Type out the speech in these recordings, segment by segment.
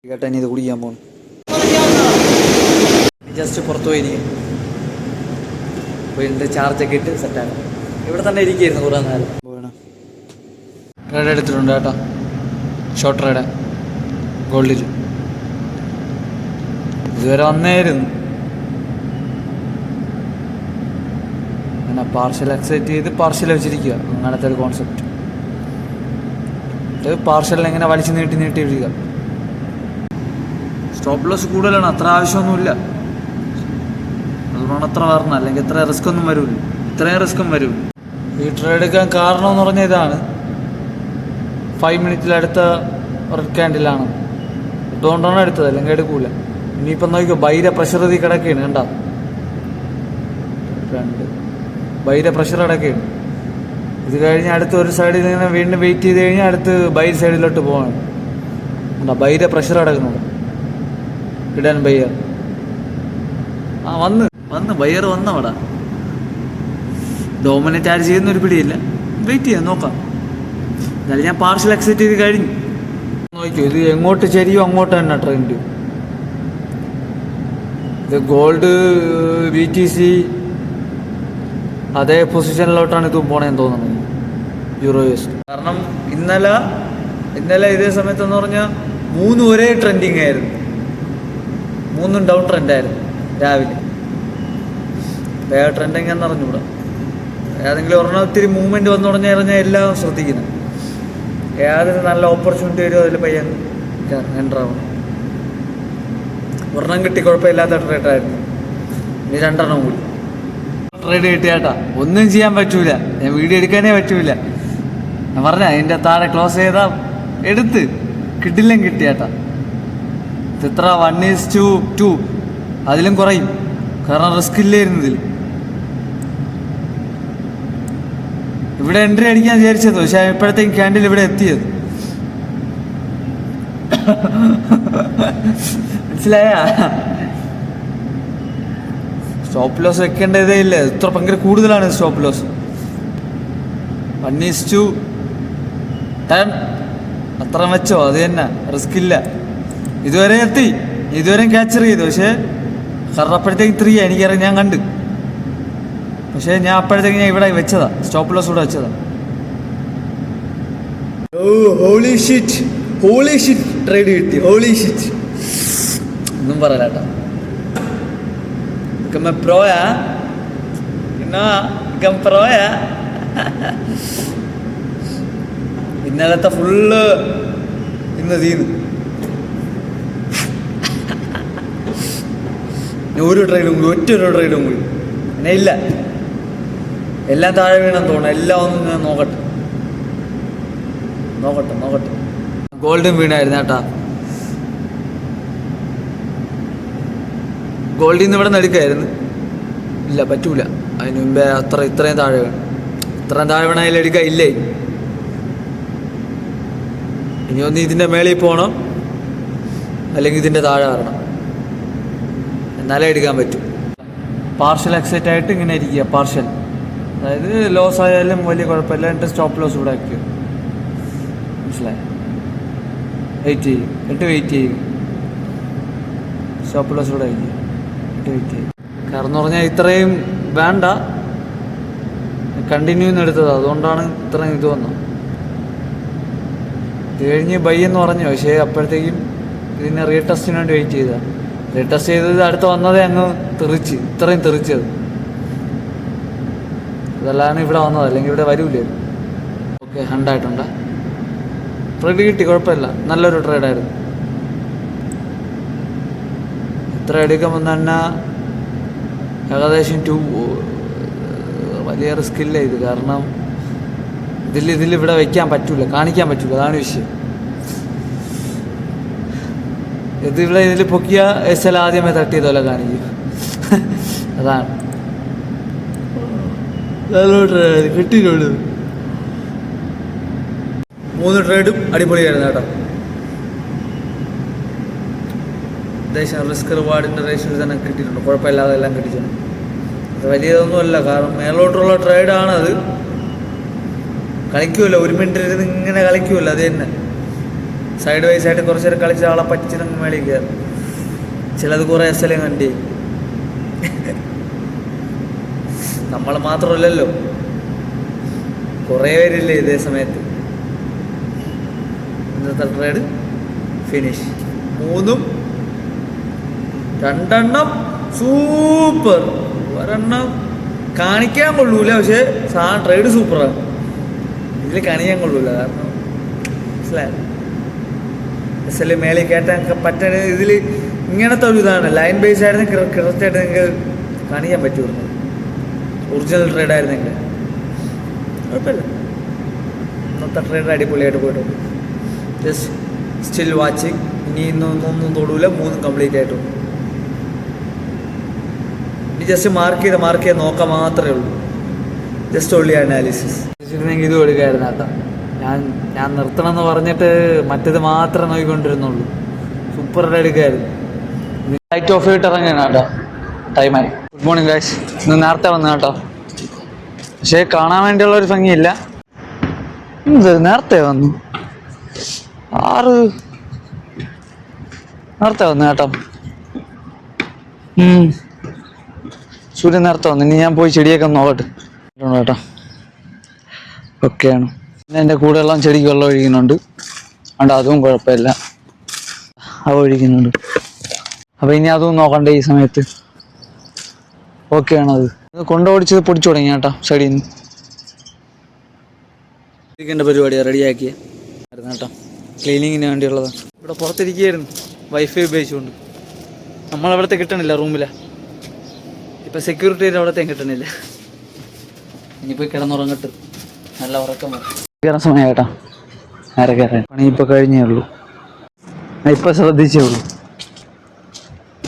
കേട്ടാ ഇനി ഇത് കുടിക്കാൻ പോകുന്നു. ജസ്റ്റ് പുറത്തു പോയിരിക്കും. പോയിട്ട് ചാർജൊക്കെ ഇട്ട് സെറ്റാണ്. ഇവിടെ തന്നെ ഇരിക്കുകയായിരുന്നു കുറേ നേരം. വേണം റൈഡ് എടുത്തിട്ടുണ്ട് കേട്ടോ, ഷോർട്ട് റൈഡ് ഗോൾഡിൽ. ഇതുവരെ വന്നായിരുന്നു. അങ്ങനെ പാർഷ്യൽ അക്സെപ്റ്റ് ചെയ്ത് പാർഷ്യൽ വെച്ചിരിക്കുക, അങ്ങനത്തെ ഒരു കോൺസെപ്റ്റ്. ഇത് പാർഷ്യലിനെ എങ്ങനെ വലിച്ചു നീട്ടി ഇരിക്കുക. സ്റ്റോപ്പ് ലോസ് കൂടുതലാണ്, അത്ര ആവശ്യമൊന്നുമില്ല. അതുകൊണ്ടാണ് അത്ര പറഞ്ഞത്, അല്ലെങ്കിൽ ഇത്ര റിസ്ക് ഒന്നും വരില്ല, ഇത്രയും റിസ്ക്കും വരില്ല. ഈ ട്രേഡ് എടുക്കാൻ കാരണം എന്ന് പറഞ്ഞാൽ ഇതാണ്, 5 മിനിറ്റിലടുത്ത റെഡ് ക്യാൻഡിലാണ്. അതുകൊണ്ടാണ് എടുത്തത്, അല്ലെങ്കിൽ എടുക്കൂല. ഇനിയിപ്പം നോക്കിക്കോ, ബൈര പ്രഷർ എത്തി കിടക്കുകയാണ്. കണ്ടോ, 2 ബൈര പ്രഷർ കിടക്കുകയാണ്. ഇത് കഴിഞ്ഞ് അടുത്ത ഒരു സൈഡിൽ ഇങ്ങനെ വീണ്ടും വെയിറ്റ് ചെയ്ത് കഴിഞ്ഞാൽ അടുത്ത് ബൈ സൈഡിലോട്ട് പോവാണ്. കണ്ടോ, ബൈര പ്രഷർ കിടക്കുന്നുണ്ട്. ഇടാൻ ബയ്യർ വന്ന് ബയ്യർ വന്നവിടെ. ഡോമിനേറ്റ് ആര് ചെയ്യുന്നൊരു പിടിയില്ല. വെയിറ്റ് ചെയ്യാം, നോക്കാം. എന്നാലും ഞാൻ പാർഷ്യൽ അക്സെപ്റ്റ് ചെയ്ത് കഴിഞ്ഞു. നോക്കിയോ, ഇത് എങ്ങോട്ട് ചരിയോ അങ്ങോട്ട് തന്നെ ട്രെൻഡ്. ഇത് ഗോൾഡ് BTC അതേ പൊസിഷനിലോട്ടാണ് ഇത് പോണേന്ന് തോന്നുന്നത്, യൂറോ US. കാരണം ഇന്നലെ ഇതേ സമയത്തെന്ന് പറഞ്ഞാൽ 3 ഒരേ ട്രെൻഡിങ് ആയിരുന്നു, 3 ഡൗൺ ട്രെൻഡായിരുന്നു രാവിലെ. വേറെ ട്രെൻഡിങ് എന്ന് അറിഞ്ഞൂടാ. ഏതെങ്കിലും ഒരെണ്ണം ഒത്തിരി മൂവ്മെൻറ്റ് വന്നു തുടങ്ങിയാൽ എല്ലാം ശ്രദ്ധിക്കുന്നത്. ഏതൊരു നല്ല ഓപ്പർച്യൂണിറ്റി വരുമോ അതിൽ പയ്യൻ എൻ്ററാവണം. ഒരെണ്ണം കിട്ടി കുഴപ്പമില്ലാത്ത ട്രേഡായിരുന്നു. ഇനി 2 കൂടി ട്രേഡ് കിട്ടിയാട്ടാ. ഒന്നും ചെയ്യാൻ പറ്റൂല, ഞാൻ വീഡിയോ എടുക്കാനേ പറ്റൂല. ഞാൻ പറഞ്ഞ അതിൻ്റെ താഴെ ക്ലോസ് ചെയ്താൽ എടുത്ത് കിട്ടില്ലെങ്കിൽ കിട്ടിയാട്ടാ. ഇത്ര 1:2 അതിലും കുറയും, കാരണം റിസ്ക് ഇല്ലായിരുന്നു ഇതിൽ. ഇവിടെ എൻട്രി അടിക്കാൻ വിചാരിച്ചത്, പക്ഷെ ഇപ്പോഴത്തേക്കും ക്യാൻഡിൽ ഇവിടെ എത്തിയത്. മനസ്സിലായ? സ്റ്റോപ്പ് ലോസ് വെക്കേണ്ടതേ ഇല്ല, ഇത്ര ഭയങ്കര കൂടുതലാണ് സ്റ്റോപ്പ് ലോസ്. 1:10 അത്ര വെച്ചോ, അത് തന്നെ, റിസ്ക് ഇല്ല. ഇതുവരെ എത്തി, ഇതുവരെയും ക്യാച്ചർ ചെയ്തു. പക്ഷേ കാരണം അപ്പോഴത്തേക്കും 3 എനിക്കറിയാം, ഞാൻ കണ്ട്. പക്ഷേ ഞാൻ അപ്പോഴത്തേക്കും ഞാൻ ഇവിടെ വെച്ചതാ, സ്റ്റോപ്പ് ലോസ് ഇവിടെ വെച്ചതാ. ഹോളി ഷിറ്റ് ട്രേഡ് കിട്ടി, ഹോളി ഷിറ്റ്. ഒന്നും പറയലാട്ടോ, പ്രോയാ ഇന്നലത്തെ ഫുള്ള് ഇന്ന് തീർന്നു. ഒരു ട്രേഡും കൂടി, ഒറ്റൊരു ട്രേഡും കൂടി പിന്നെ ഇല്ല. എല്ലാം താഴെ വീണെന്ന് തോന്നുന്നു. എല്ലാം ഒന്ന് ഞാൻ നോക്കട്ടെ. ഗോൾഡും വീണായിരുന്നു കേട്ടാ. ഗോൾഡിൽ നിന്ന് ഇവിടെ നിന്ന് എടുക്കായിരുന്നു. ഇല്ല, പറ്റൂല. അതിന് മുമ്പേ ഇത്രയും താഴെ വേണം. ഇത്രയും താഴെ വേണം അതിൽ എടുക്കാൻ. ഇല്ലേ, ഇനി ഒന്ന് ഇതിൻ്റെ മേളിൽ പോകണം, അല്ലെങ്കിൽ ഇതിൻ്റെ താഴെ വരണം, എന്നാലേ എടുക്കാൻ പറ്റും. പാർഷ്യൽ എക്സൈറ്റ് ആയിട്ട് ഇങ്ങനെ ഇരിക്കുക. പാർഷ്യൽ അതായത് ലോസ് ആയാലും വലിയ കുഴപ്പമില്ല. എന്നിട്ട് സ്റ്റോപ്പ് ലോസ് ഇവിടെ ആക്കുക. മനസ്സിലായി? വെയിറ്റ് ചെയ്യും. സ്റ്റോപ്പ് ലോസ് ഇവിടെ ആയിരിക്കും. വെയിറ്റ് ചെയ്യും. കാരണം എന്ന് പറഞ്ഞാൽ ഇത്രയും വേണ്ട, കണ്ടിന്യൂ എടുത്തത്, അതുകൊണ്ടാണ് ഇത്രയും ഇത് വന്നത്. ഇത് കഴിഞ്ഞ് ബൈ എന്ന് പറഞ്ഞു. പക്ഷേ അപ്പോഴത്തേക്കും ഇതിനെ റീടെസ്റ്റിന് വേണ്ടി വെയിറ്റ് ചെയ്താൽ റീടെസ്റ്റ് ചെയ്തത് അടുത്ത് വന്നതേ അങ്ങ് ഇത്രയും തെറിച്ചത്. ഇതെല്ലാം ഇവിടെ വന്നത്, അല്ലെങ്കിൽ ഇവിടെ വരൂലേ. ഓക്കെ, 100 ആയിട്ടുണ്ട്. ട്രേഡ് കിട്ടി, കുഴപ്പമില്ല, നല്ലൊരു ട്രേഡായിരുന്നു. ഇത്ര എടുക്കുമ്പോൾ തന്നെ ഏകദേശം 2 വലിയ റിസ്ക് ഇല്ല ഇത്. കാരണം ഇതിലിവിടെ വയ്ക്കാൻ പറ്റൂല, കാണിക്കാൻ പറ്റൂല, അതാണ് വിഷയം. ഇതിൽ പൊക്കിയ SL ആദ്യമേ തട്ടിയതോലെ കാണിക്കും. അതാണ് കിട്ടിയിട്ടുണ്ട്. 3 ട്രേഡും അടിപൊളിയായിരുന്നു കേട്ടോ. റിസ്ക് റിവാർഡിൻ്റെ റേഷ്യോയിൽ തന്നെ കിട്ടിയിട്ടുണ്ട്, കുഴപ്പമില്ലാതെ എല്ലാം കിട്ടിയിട്ടുണ്ട്. അത് വലിയതൊന്നുമല്ല, കാരണം മേലോട്ടുള്ള ട്രേഡാണത്. കളിക്കുമല്ലോ, 1 മിനിറ്റ് ഇരുന്ന് ഇങ്ങനെ കളിക്കുമല്ലോ, അത് തന്നെ. സൈഡ് വൈസ് ആയിട്ട് കുറച്ച് നേരം കളിച്ച ആളെ പറ്റിച്ച് നിങ്ങൾ മേളിൽ കയറും. ചിലത് കുറേ SL കണ്ടി. നമ്മൾ മാത്രമല്ലല്ലോ, കുറേ പേരില്ലേ ഇതേ സമയത്ത്. ഇന്നത്തെ ട്രേഡ് ഫിനിഷ്. 3 2 സൂപ്പർ. ഒരെണ്ണം കാണിക്കാൻ കൊള്ളൂല, പക്ഷേ ട്രേഡ് സൂപ്പറാണ്. ഇതിൽ കാണിക്കാൻ കൊള്ളൂല, കാരണം മനസ്സിലായി SL മേളിൽ കയറ്റാൻ പറ്റണ ഇതിൽ ഇങ്ങനത്തെ ഒരു ഇതാണ്. ലൈൻ ബേസ് ആയിരുന്നെങ്കിൽ കറക്റ്റായിട്ട് നിങ്ങൾക്ക് കാണിക്കാൻ പറ്റുമായിരുന്നു. ഒറിജിനൽ ട്രേഡ് ആയിരുന്നെങ്കിൽ കുഴപ്പമില്ല. ഇന്നത്തെ ട്രേഡ് അടിപൊളിയായിട്ട് പോയിട്ടുണ്ട്. Just still watching. ഇനി ഒന്നും തൊടൂല, 3 കംപ്ലീറ്റ് ആയിട്ടുണ്ട്. ഇനി ജസ്റ്റ് മാർക്ക് ചെയ്ത് നോക്കാൻ മാത്രമേ ഉള്ളൂ. Just only analysis. ഇത് കൊടുക്കായിരുന്നു കേട്ടോ. ഞാൻ നിർത്തണം എന്ന് പറഞ്ഞിട്ട് മറ്റേത് മാത്രമേ നോക്കിക്കൊണ്ടിരുന്നുള്ളൂ. സൂപ്പറായിട്ട് എടുക്കായിരുന്നു. ലൈറ്റ് ഓഫ് ചെയ്തിട്ട് ഇറങ്ങിയാണ് കേട്ടോ. ടൈമായി. Good morning guys. ഇന്ന് നേരത്തെ വന്നു കേട്ടോ, പക്ഷേ കാണാൻ വേണ്ടിയുള്ള ഒരു ഭംഗിയില്ല. നേരത്തെ വന്നു, 6 നേരത്തെ വന്നു കേട്ടോ. സൂര്യൻ നേരത്തെ വന്നു. ഇനി ഞാൻ പോയി ചെടിയൊക്കെ നോക്കട്ടെ കേട്ടോ. ഓക്കെയാണ്. പിന്നെ എൻ്റെ കൂടെയുള്ള ചെടിക്ക് വെള്ളം ഒഴിക്കുന്നുണ്ട്, അതുകൊണ്ട് അതും കുഴപ്പമില്ല, അവ ഒഴിക്കുന്നുണ്ട്. അപ്പോൾ ഇനി അതും നോക്കണ്ടേ ഈ സമയത്ത്. ഓക്കെയാണത്. കൊണ്ടോടിച്ചത് പൊടിച്ചു തുടങ്ങി കേട്ടോ സൈഡിൽ നിന്ന്. എൻ്റെ പരിപാടിയാണ് റെഡിയാക്കിയായിരുന്നു കേട്ടോ. ക്ലീനിങ്ങിന് വേണ്ടിയുള്ളതാണ്. ഇവിടെ പുറത്തിരിക്കുകയായിരുന്നു വൈഫൈ ഉപയോഗിച്ചുകൊണ്ട്. നമ്മളവിടുത്തെ കിട്ടണില്ല റൂമിലാണ്. ഇപ്പം സെക്യൂരിറ്റി അവിടത്തെ കിട്ടണില്ല. ഇനിയിപ്പോൾ കിടന്നുറങ്ങട്ട്, നല്ല ഉറക്കം കയറാൻ സമയം കേട്ടോ. നേരെ കയറാൻ പണി ഇപ്പോൾ കഴിഞ്ഞേ ഉള്ളൂ. ഞാൻ ഇപ്പോൾ ശ്രദ്ധിച്ചേ ഉള്ളൂ.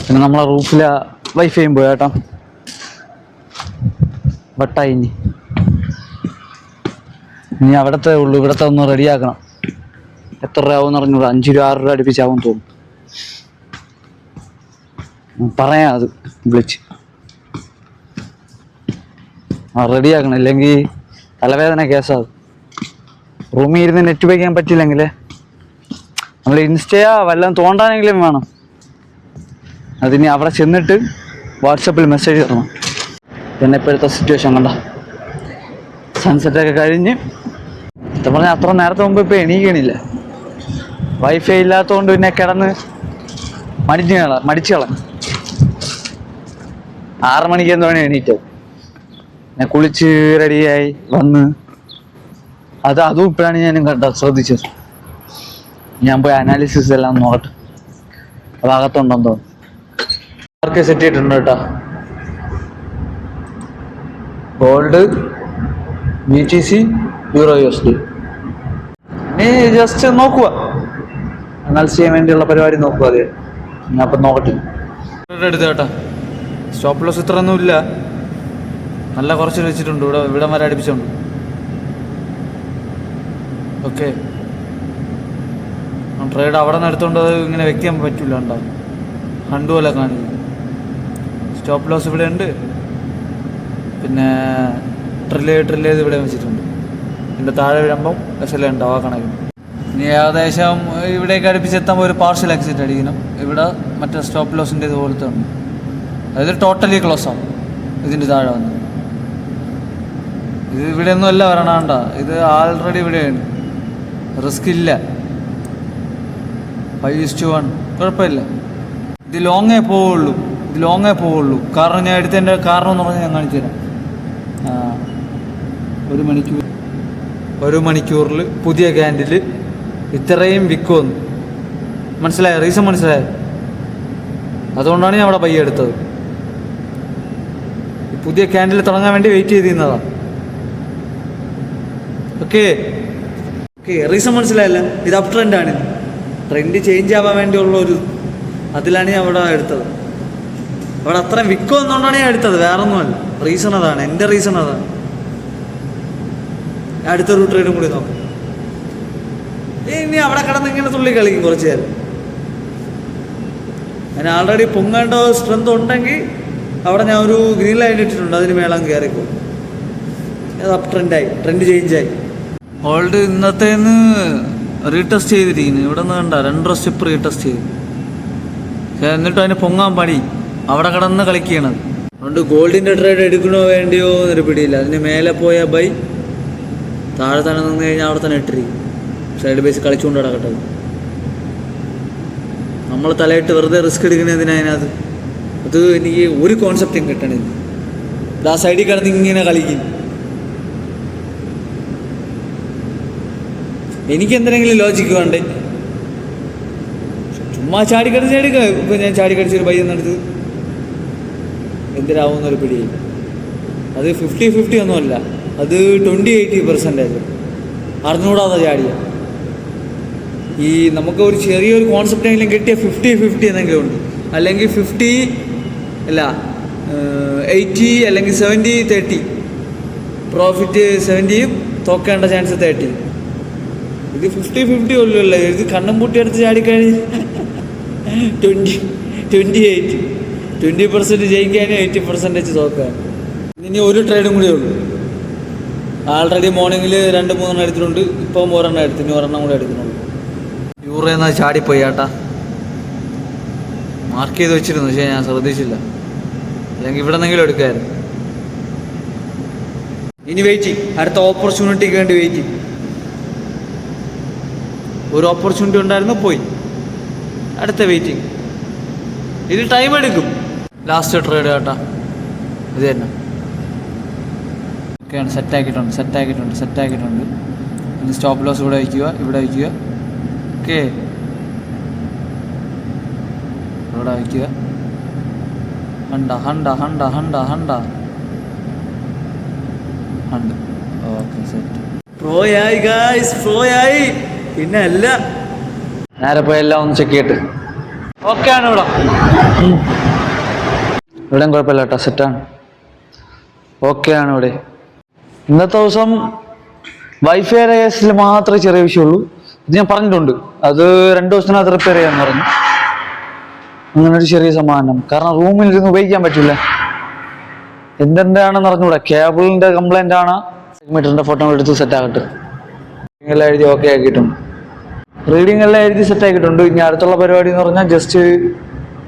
പിന്നെ നമ്മളെ റൂഫിലെ വൈഫൈയും പോയി കേട്ടോ. വട്ടായി. ഇനി അവിടത്തെ ഉള്ളൂ. ഇവിടത്തെ ഒന്ന് റെഡിയാക്കണം. എത്ര രൂപ ആവും പറഞ്ഞൂടാ. 5 രൂപ 6 രൂപ അടുപ്പിച്ചാവും തോന്നും. പറയാം അത് വിളിച്ച്. റെഡിയാക്കണം, ഇല്ലെങ്കിൽ തലവേദന കേസാവും. റൂമിൽ ഇരുന്ന് നെറ്റ് ഉപയോഗിക്കാൻ പറ്റില്ലെങ്കിൽ നമ്മൾ ഇൻസ്റ്റയാ വല്ലതും തോണ്ടാനെങ്കിലും വേണം. അതിനി അവിടെ ചെന്നിട്ട് വാട്സപ്പിൽ മെസ്സേജ് തരണം. പിന്നെ ഇപ്പോഴത്തെ സിറ്റുവേഷൻ കണ്ട, സൺസെറ്റൊക്കെ കഴിഞ്ഞ് പറഞ്ഞാൽ അത്ര നേരത്തെ മുമ്പ് ഇപ്പോൾ എണീക്കണില്ല. വൈഫൈ ഇല്ലാത്തതുകൊണ്ട് പിന്നെ കിടന്ന് മടിച്ചു കളഞ്ഞു. 6 മണിക്ക് എന്താണ് എണീറ്റത്. ഞാൻ കുളിച്ച് റെഡിയായി വന്ന് അതും ഇപ്പോഴാണ് ഞാനും ശ്രദ്ധിച്ചത്. ഞാൻ പോയി അനാലിസിസ് എല്ലാം നോക്കട്ടെ, അതാകത്തുണ്ടെന്ന് തോന്നുന്നു. മാർക്ക് സെറ്റ് ചെയ്തിട്ടുണ്ട് കേട്ടോ. Gold, BTC, EURUSD. ഇനി ജസ്റ്റ് നോക്കുക, അനാലിസ് ചെയ്യാൻ വേണ്ടിയുള്ള പരിപാടി നോക്കുക. അതെ, ഞാൻ അപ്പം നോക്കട്ടെ. എടുത്ത് കേട്ടോ. സ്റ്റോപ്പ് ലോസ് ഇത്രയൊന്നും ഇല്ല, നല്ല കുറച്ച് വെച്ചിട്ടുണ്ട്. ഇവിടെ വരെ അടുപ്പിച്ചുണ്ട്. ഓക്കെ, ട്രേഡ് അവിടെ നിന്ന് എടുത്തുകൊണ്ട് അത് ഇങ്ങനെ വെക്കാൻ പറ്റില്ല. ഉണ്ടാവും ഹണ്ടു പോലെ കാണിക്കും. സ്റ്റോപ്പ് ലോസ് ഇവിടെ ഉണ്ട്. പിന്നെ ട്രില്ല് ചെയ്ത് ഇവിടെ വെച്ചിട്ടുണ്ട്. ഇതിൻ്റെ താഴെ വരുമ്പം SL ഉണ്ടാവും ആ കണക്കിന്. ഇനി ഏകദേശം ഇവിടേക്ക് അടുപ്പിച്ചെത്തുമ്പോൾ ഒരു പാർഷ്യൽ എക്സിറ്റ് അടിക്കണം. ഇവിടെ മറ്റേ സ്റ്റോപ്പ് ലോസിൻ്റെ ഇതുപോലത്തെ ഉണ്ട്. അതായത് ടോട്ടലി ക്ലോസ് ആവും ഇതിൻ്റെ താഴെ വന്ന്. ഇത് ഇവിടെ ഒന്നും അല്ല വരണണ്ട, ഇത് ആൾറെഡി ഇവിടെയാണ്. റിസ്ക് ഇല്ല. 5:1 കുഴപ്പമില്ല. ഇത് ലോങ്ങേ പോവുള്ളൂ. കാരണം ഞാൻ എടുത്തതിൻ്റെ കാരണം എന്ന് പറഞ്ഞാൽ ഞാൻ കാണിച്ചു തരാം. 1 മണിക്കൂറിൽ പുതിയ ക്യാൻഡിൽ ഇത്രയും വിൽക്കുമെന്ന് മനസ്സിലായ റീസൺ മനസ്സിലായത്. അതുകൊണ്ടാണ് ഞാൻ അവിടെ പയ്യെ എടുത്തത്. പുതിയ ക്യാൻഡിൽ തുടങ്ങാൻ വേണ്ടി വെയിറ്റ് ചെയ്തിരുന്നതാണ്. ഓക്കെ, റീസൺ മനസ്സിലായല്ല. ഇത് അപ് ട്രെൻഡാണ്. ട്രെൻഡ് ചേഞ്ച് ആവാൻ വേണ്ടിയുള്ള അതിലാണ് ഞാൻ അവിടെ എടുത്തത്. അവിടെ അത്രയും വിൽക്കുമെന്നുകൊണ്ടാണ് ഞാൻ എടുത്തത്, വേറെ ഒന്നുമല്ല. റീസൺ അതാണ്, എൻ്റെ റീസൺ അതാണ്. ഞാൻ അടുത്തൊരു ട്രേഡും കൂടി നോക്കാം. ഇനി അവിടെ കിടന്ന് ഇങ്ങനെ തുള്ളി കളിക്കും കുറച്ച് നേരം. അതിന് ആൾറെഡി പൊങ്ങേണ്ട സ്ട്രെങ്ത് ഉണ്ടെങ്കിൽ അവിടെ ഞാൻ ഒരു ഗ്രീൻ ലൈൻ ഇട്ടിട്ടുണ്ട്, അതിന് മേളം കയറിക്കോ. അത് അപ്പ് ട്രെൻഡ് ചേഞ്ചായി. ഗോൾഡ് ഇന്നത്തേന്ന് റീടെസ്റ്റ് ചെയ്തിരിക്കുന്നു. ഇവിടെ നിന്ന് കണ്ട 2 സ്റ്റെപ്പ് റീടെസ്റ്റ് ചെയ്തു. പക്ഷേ എന്നിട്ടും അതിന് പൊങ്ങാൻ പണി. അവിടെ കിടന്ന് കളിക്കുകയാണ്. അതുകൊണ്ട് ഗോൾഡിൻ്റെ ട്രേഡ് എടുക്കണോ വേണ്ടിയോ എന്നൊരു പിടിയില്ല. അതിന് മേലെ പോയ ബൈ, താഴെ തന്നെ നിന്ന് കഴിഞ്ഞാൽ അവിടെ തന്നെ ഇട്ടിരിക്കും. സൈഡ് ബേസ് കളിച്ചുകൊണ്ട് കിടക്കട്ടെ. നമ്മൾ തലയിട്ട് വെറുതെ റിസ്ക് എടുക്കുന്നതിന് അതിനകത്ത് അത് എനിക്ക് ഒരു കോൺസെപ്റ്റും കിട്ടണില്ല. ആ സൈഡിൽ കിടന്ന് ഇങ്ങനെ കളിക്കും. എനിക്ക് എന്തെങ്കിലും ലോജിക്ക് വേണ്ടേ? ചുമ്മാ ചാടിക്കടിച്ച് എടുക്കുക. ഇപ്പം ഞാൻ ചാടിക്കടിച്ചൊരു പയ്യെന്നെടുത്ത് എന്തിനാവുന്നൊരു പിടിയില്ല. അത് 50-50 ഒന്നുമല്ല, അത് 20-80% അറിഞ്ഞുകൂടാതെ ചാടിയ. ഈ നമുക്ക് ഒരു ചെറിയൊരു കോൺസെപ്റ്റ് എങ്കിലും കിട്ടിയ 50-50 എന്നെങ്കിലും ഉണ്ട്. അല്ലെങ്കിൽ 50 അല്ല 80 അല്ലെങ്കിൽ 70-30. പ്രോഫിറ്റ് 70യും തോക്കേണ്ട ചാൻസ് 30. ഇത് 50-50 പോലുമല്ല. ഇത് കണ്ണും പൂട്ടിയെടുത്ത് ചാടിക്കഴിഞ്ഞ് 20% ജയിക്കാനും 80% തോക്കാൻ. ഇനി ഒരു ട്രേഡും കൂടിയേ ഉള്ളൂ. ആൾറെഡി മോർണിംഗിൽ 2-3 എടുത്തിട്ടുണ്ട്. ഇപ്പം 1 എടുത്തു. ഇനി 1 കൂടെ എടുക്കുന്നുള്ളൂ. യൂറോ എന്നാൽ ചാടിപ്പോയി ചേട്ടാ. മാർക്ക് ചെയ്ത് വെച്ചിരുന്നു, പക്ഷേ ഞാൻ ശ്രദ്ധിച്ചില്ല. അല്ലെങ്കിൽ ഇവിടെ നിന്നെങ്കിലും എടുക്കായിരുന്നു. ഇനി വെയിറ്റിംഗ്, അടുത്ത ഓപ്പർച്യൂണിറ്റിക്ക് വേണ്ടി വെയിറ്റിംഗ്. ഒരു ഓപ്പർച്യൂണിറ്റി ഉണ്ടായിരുന്നു, പോയി. അടുത്ത വെയിറ്റിംഗ്. ഇത് ടൈം എടുക്കും. ലാസ്റ്റ് ട്രേഡ് കേട്ടാ, ഇത് തന്നെ. ഓക്കെയാണ്, സെറ്റാക്കിയിട്ടുണ്ട്. ഇനി സ്റ്റോപ്പ് ലോസ് ഇവിടെ വയ്ക്കുക. ഓക്കെ, ഇവിടെ വയ്ക്കുക. ഹണ്ട. Okay, set. പ്രോയായി ഗായ്സ്, പ്രോയായി. പിന്നെ അല്ല, നേരെ പോയി എല്ലാം ഒന്ന് ചെക്ക് ചെയ്തിട്ട്. ഓക്കെ ആണ് ഇവിടെയും കുഴപ്പമില്ല കേട്ടോ, സെറ്റാണ്. ഓക്കെ ആണ് ഇവിടെ. ഇന്നത്തെ ദിവസം വൈഫൈ കേസിൽ മാത്രമേ ചെറിയ വിഷയമുള്ളൂ. ഇത് ഞാൻ പറഞ്ഞിട്ടുണ്ട്, അത് 2 ദിവസത്തിനകത്ത് റിപ്പയർ ചെയ്യാന്ന് പറഞ്ഞു. അങ്ങനെ ഒരു ചെറിയ സമാധാനം. കാരണം റൂമിൽ ഇരുന്ന് ഉപയോഗിക്കാൻ പറ്റില്ല. എന്തെന്താണെന്ന് അറിഞ്ഞൂടാ. കേബിളിന്റെ കംപ്ലൈന്റ് ആണ്. മീറ്ററിന്റെ ഫോട്ടോ എടുത്ത് സെറ്റ് ആക്കട്ടെ. എല്ലാം എഴുതി ഓക്കെ ആക്കിയിട്ടുണ്ട്. റീഡിങ് എല്ലാം എഴുതി സെറ്റ് ആക്കിയിട്ടുണ്ട്. ഇനി അടുത്തുള്ള പരിപാടി എന്ന് പറഞ്ഞാൽ ജസ്റ്റ്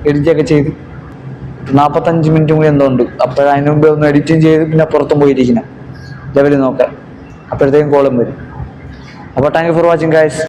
എഡിറ്റൊക്കെ ചെയ്ത് 45 മിനിറ്റും കൂടി എന്തോ ഉണ്ട്. അപ്പോഴതിന് മുമ്പ് ഒന്ന് എഡിറ്റിങ് ചെയ്ത് പിന്നെ പുറത്തും പോയിരിക്കണം, ലെവലിൽ നോക്കാം. അപ്പോഴത്തേക്കും കോളും വരും. അപ്പോൾ thank you for watching guys.